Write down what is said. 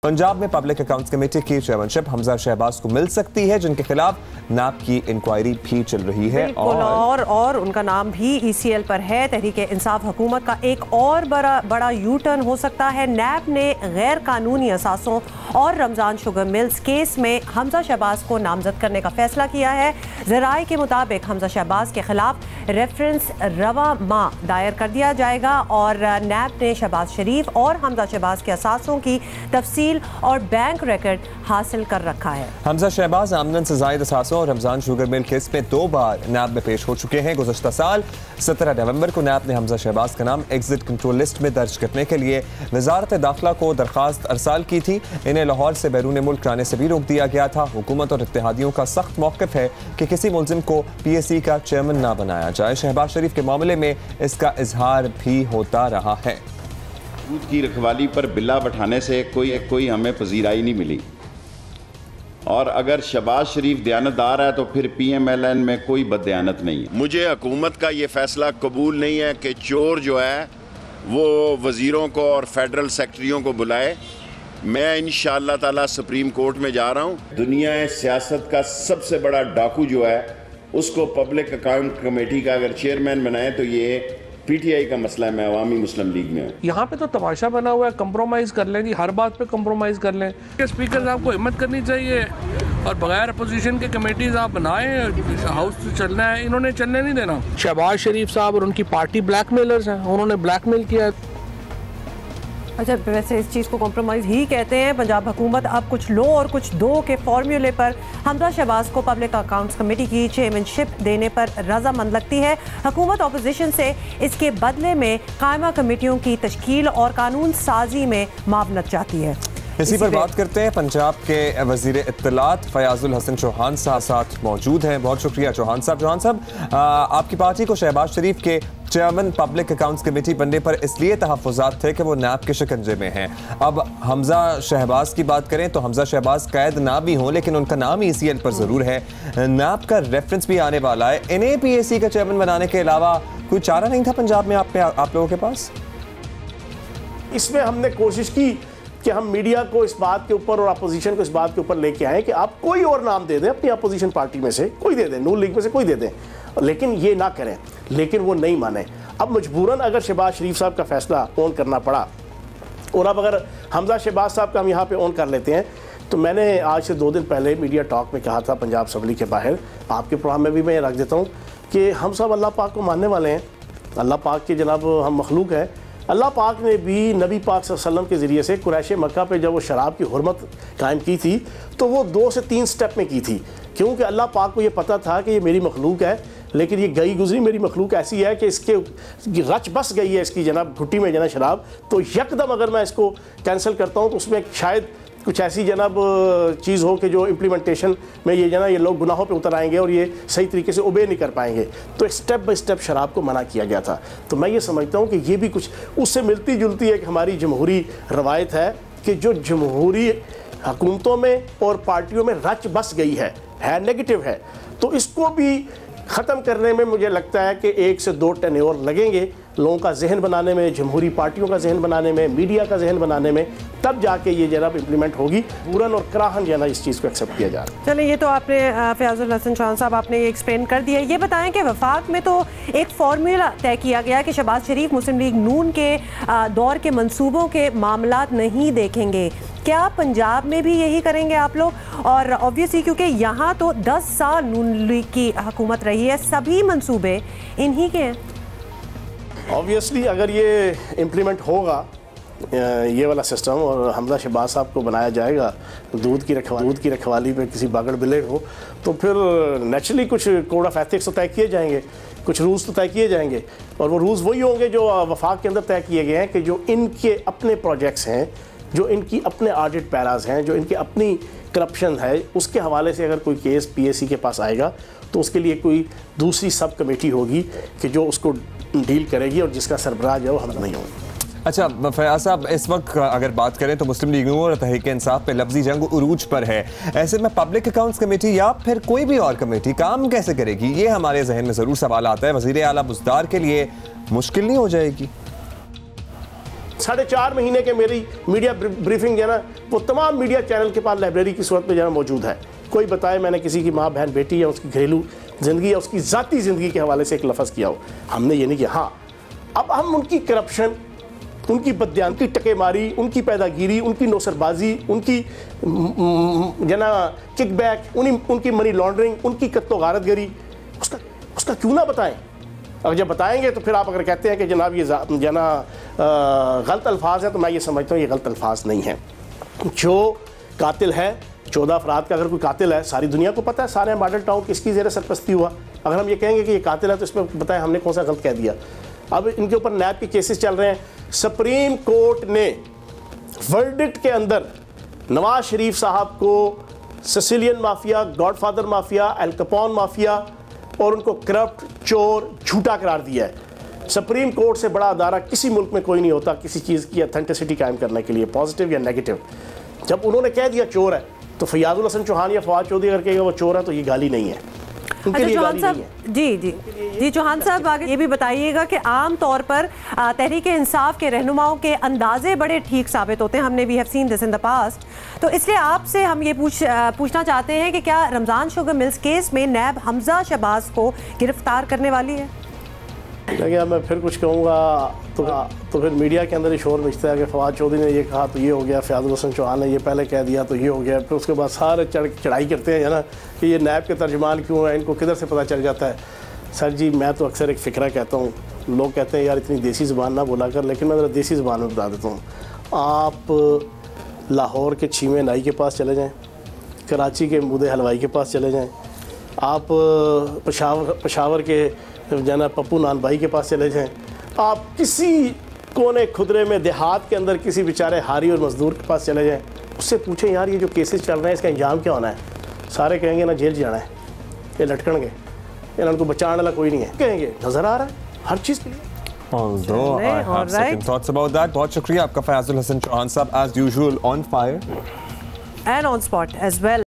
पंजाब में public accounts committee की chairmanship Hamza Shahbaz को मिल सकती है, जिनके खिलाफ नैब की इंक्वायरी भी चल रही है और उनका नाम भी ECL पर है। तहरीक इंसाफ हुकूमत का एक और बड़ा यू टर्न हो सकता है। नैब ने गैर कानूनी असासों और रमजान शुगर मिल्स केस में हमजा शहबाज को नामजद करने का फैसला किया है। ज़राए के मुताबिक हमजा शहबाज के खिलाफ रेफरेंस रवा माह दायर कर दिया जाएगा और नैब ने शहबाज शरीफ और हमजा शहबाज के असासों की तफसील और बैंक रिकॉर्ड हासिल कर रखा है। हमजा शहबाज आमदन से ज़ायद असासों और रमजान शुगर मिल केस में 2 बार नैब में पेश हो चुके हैं। गुज़श्ता साल 17 नवंबर को नैब ने हमजा शहबाज का नाम एग्जिट कंट्रोल लिस्ट में दर्ज करने के लिए वजारत दाखिला को दरख्वास्त अरसाल की थी। इन्हें लाहौर से बैरून मुल्क जाने से भी रोक दिया गया था। हुकूमत और इत्तेहादियों का सख्त मौक़िफ़ है कि किसी मुल्ज़िम को PSC का चेयरमैन ना बनाया जाए। शहबाज शरीफ के मामले में इसका इजहार भी होता रहा है। दूध की रखवाली पर बिल्ला बैठाने से कोई हमें पजीराई नहीं मिली, और अगर शहबाज शरीफ दयानतदार है तो फिर PMLN में कोई बददयानत नहीं है। मुझे हुकूमत का ये फैसला कबूल नहीं है कि चोर जो है वो वज़ीरों को और फेडरल सेक्रेटरियों को बुलाए। मैं इंशाअल्लाह ताला सुप्रीम कोर्ट में जा रहा हूँ। दुनिया सियासत का सबसे बड़ा डाकू जो है उसको पब्लिक अकाउंट कमेटी का अगर चेयरमैन बनाए तो ये PTI का मसला है। मैं अवामी मुस्लिम लीग में हूँ। यहाँ पे तो तमाशा बना हुआ है, कंप्रोमाइज़ कर लें जी, हर बात पे कंप्रोमाइज़ कर लें। स्पीकर साहब को हिम्मत करनी चाहिए और बगैर अपोजिशन के कमेटीज आप बनाएं, हाउस से चलना है, इन्होंने चलने नहीं देना। शहबाज शरीफ साहब और उनकी पार्टी ब्लैकमेलर्स हैं, उन्होंने ब्लैकमेल किया। अच्छा, वैसे इस चीज़ को कॉम्प्रोमाइज़ ही कहते हैं। पंजाब हुकूमत अब कुछ लो और कुछ दो के फॉर्मूले पर हमजा शहबाज को पब्लिक अकाउंट्स कमेटी की चेयरमैनशिप देने पर रजामंद लगती है। हुकूमत अपोजिशन से इसके बदले में कायमा कमेटियों की तश्कील और कानून साजी में मावनत चाहती है। इसी पर बात करते हैं। पंजाब के वज़ीर इत्तलात फयाजुल हसन चौहान साहब साथ मौजूद हैं। बहुत शुक्रिया चौहान साहब। आपकी पार्टी को शहबाज शरीफ के चेयरमैन पब्लिक अकाउंट्स कमेटी बनने पर इसलिए तहफ़्फ़ुज़ात थे कि वो नैब के शिकंजे में हैं। अब हमजा शहबाज की बात करें तो हमजा शहबाज कैद ना भी हों, लेकिन उनका नाम ECL पर ज़रूर है। नैब का रेफरेंस भी आने वाला है। इन्हें PSC का चेयरमैन बनाने के अलावा कोई चारा नहीं था पंजाब में आप लोगों के पास? इसमें हमने कोशिश की कि हम मीडिया को इस बात के ऊपर और अपोजिशन को इस बात के ऊपर लेके आए कि आप कोई और नाम दे दें, अपनी अपोजिशन पार्टी में से कोई दे दें, नून लीग में से कोई दे दें, लेकिन ये ना करें। लेकिन वो नहीं माने। अब मजबूरन अगर शहबाज शरीफ साहब का फैसला ऑन करना पड़ा और अब अगर हमजा शहबाज साहब का हम यहाँ पे ऑन कर लेते हैं, तो मैंने आज से 2 दिन पहले मीडिया टॉक में कहा था पंजाब असम्बली के बाहर, आपके प्रोग्राम में भी मैं रख देता हूँ कि हम सब अल्लाह पाक को मानने वाले हैं। अल्लाह पाक के जनाब हम मखलूक हैं। अल्लाह पाक ने भी नबी पाक सल्लल्लाहु अलैहि वसल्लम के ज़रिए से कुरैश मक्का पे जब वो शराब की हुर्मत कायम की थी तो वो 2 से 3 स्टेप में की थी, क्योंकि अल्लाह पाक को ये पता था कि ये मेरी मखलूक है, लेकिन ये गई गुजरी मेरी मखलूक ऐसी है कि इसके रच बस गई है इसकी जनाब घुट्टी में जना शराब, तो यकदम अगर मैं इसको कैंसिल करता हूँ तो उसमें शायद कुछ ऐसी जनाब चीज़ हो कि जो इम्प्लीमेंटेशन में ये लोग गुनाहों पे उतर आएंगे और ये सही तरीके से ओबे नहीं कर पाएंगे। तो स्टेप बाय स्टेप शराब को मना किया गया था। तो मैं ये समझता हूँ कि ये भी कुछ उससे मिलती जुलती एक हमारी जमहूरी रवायत है कि जो जमहूरी हुकूमतों में और पार्टियों में रच बस गई है नेगेटिव है, तो इसको भी ख़त्म करने में मुझे लगता है कि 1 से 2 टेन्योर लगेंगे लोगों का जहन बनाने में, जमहूरी पार्टियों का जहन बनाने में, मीडिया का जहन बनाने में, तब जाके ये जनाब इम्प्लीमेंट होगी। पूरन और कराहन जना इस चीज़ को एक्सेप्ट किया जा रहा है। चलिए, ये तो आपने फयाजुल हसन चौहान साहब आपने ये एक्सप्लेन कर दिया। ये बताएं कि वफाक में तो एक फार्मूला तय किया गया कि शहबाज शरीफ मुस्लिम लीग नून के दौर के मंसूबों के मामलात नहीं देखेंगे। क्या पंजाब में भी यही करेंगे आप लोग? और ऑब्वियसली क्योंकि यहाँ तो 10 साल नून लीग की हुकूमत रही है, सभी मंसूबे इन्हीं के हैं। ऑब्वियसली अगर ये इम्प्लीमेंट होगा ये वाला सिस्टम और हमजा शहबाज साहब को बनाया जाएगा दूध की रखवाली पे किसी बागड़ बिले को, तो फिर नेचुरली कुछ कोड ऑफ एथिक्स तो तय किए जाएंगे, कुछ रूल्स तो तय किए जाएंगे, और वो रूल्स वही होंगे जो वफाक के अंदर तय किए गए हैं कि जो इनके अपने प्रोजेक्ट्स हैं, जो इनकी अपने ऑडिट पैराज हैं, जो इनकी अपनी करप्शन है, उसके हवाले से अगर कोई केस PSC के पास आएगा तो उसके लिए कोई दूसरी सब कमेटी होगी कि जो उसको डील करेगी और जिसका सरबराह जो हम नहीं होंगे। अच्छा फयाज साहब, इस वक्त अगर बात करें तो मुस्लिम लीग नून और तहरीक इंसाफ पे लफ्जी जंग उरूज पर है। ऐसे में पब्लिक अकाउंट्स कमेटी या फिर कोई भी और कमेटी काम कैसे करेगी, ये हमारे जहन में ज़रूर सवाल आता है। वज़ीर आला बुज़दार के लिए मुश्किल नहीं हो जाएगी? 4.5 महीने के मेरी मीडिया ब्रीफिंग जो है ना, वो तमाम मीडिया चैनल के पास लाइब्रेरी की सूरत में जो है मौजूद है। कोई बताए मैंने किसी की माँ बहन बेटी या उसकी घरेलू ज़िंदगी या उसकी ज़ाती ज़िंदगी के हवाले से एक लफ्ज़ किया हो, हमने ये नहीं किया। हाँ, अब हम उनकी करप्शन, उनकी बदयानती टकेमारी, उनकी पैदागिरी, उनकी नौसरबाजी, उनकी जना किकबैक, उनकी मनी लॉन्ड्रिंग, उनकी कत्तो गारतगरी, उसका क्यों ना बताएं। और जब बताएंगे तो फिर आप अगर कहते हैं कि जनाब ये जना गलत अल्फाज है, तो मैं ये समझता हूँ ये गलत अल्फाज नहीं है। जो कातिल है, 14 अफराद का अगर कोई कातिल है, सारी दुनिया को पता है सारे मॉडल टाउन किसकी ज़ेर सरपरस्ती हुआ। अगर हम ये कहेंगे कि ये कातिल है तो इसमें बताएं हमने कौन सा गलत कह दिया। अब इनके ऊपर नैब के केसेस चल रहे हैं। सुप्रीम कोर्ट ने वर्डिक्ट के अंदर नवाज शरीफ साहब को Sicilian mafia, godfather mafia, L Capone mafia और उनको करप्ट, चोर, झूठा करार दिया है। सुप्रीम कोर्ट से बड़ा अदारा किसी मुल्क में कोई नहीं होता किसी चीज़ की ऑथेंटिसिटी कायम करने के लिए, पॉजिटिव या नेगेटिव। जब उन्होंने कह दिया चोर है, तो फयाजुल हसन चौहान या फवाद चौधरी अगर कहेगा वो चोर है तो ये गाली नहीं है, उनके लिए गाली नहीं है। जी चौहान साहब, आगे ये भी बताइएगा कि आम तौर पर तहरीक इंसाफ के रहनुमाओं के अंदाजे बड़े ठीक साबित होते हैं, हमने we have seen this in the past. तो इसलिए आपसे हम ये पूछना चाहते हैं कि क्या रमज़ान शुगर मिल्स केस में नैब हमजा शहबाज को गिरफ्तार करने वाली है? क्या मैं फिर कुछ कहूँगा तो फिर मीडिया के अंदर ही शोर मचता है कि फवाद चौधरी ने ये कहा तो ये हो गया, फयाजुल हसन चौहान ने ये पहले कह दिया तो ये हो गया। फिर उसके बाद सारे चढ़ाई करते हैं ना कि ये नैब के तर्जुमान क्यों है, इनको किधर से पता चल जाता है। सर जी, मैं तो अक्सर एक फ़िक्रा कहता हूँ, लोग कहते हैं यार इतनी देसी ज़ुबान ना बोला कर, लेकिन मैं ज़रा देसी ज़ुबान में बता देता हूँ। आप लाहौर के छीमे नाई के पास चले जाएँ, कराची के मुदे हलवाई के पास चले जाएँ, आप पेशावर के जाना पप्पू नान भाई के पास चले जाएँ, आप किसी कोने खुदरे में देहात के अंदर किसी बेचारे हारी और मजदूर के पास चले जाएँ, उससे पूछें यार ये जो केसेस चल रहे हैं इसका अंजाम क्या होना है। सारे कहेंगे ना जेल जाना है, ये लटकणगे, इनको बचाने वाला कोई नहीं है, कहेंगे नज़र आ रहा है हर चीज़ के लिए। Although I have second thoughts about that. बहुत शुक्रिया आपका फयाजुल हसन चौहान साहब, as usual on fire and on spot as well.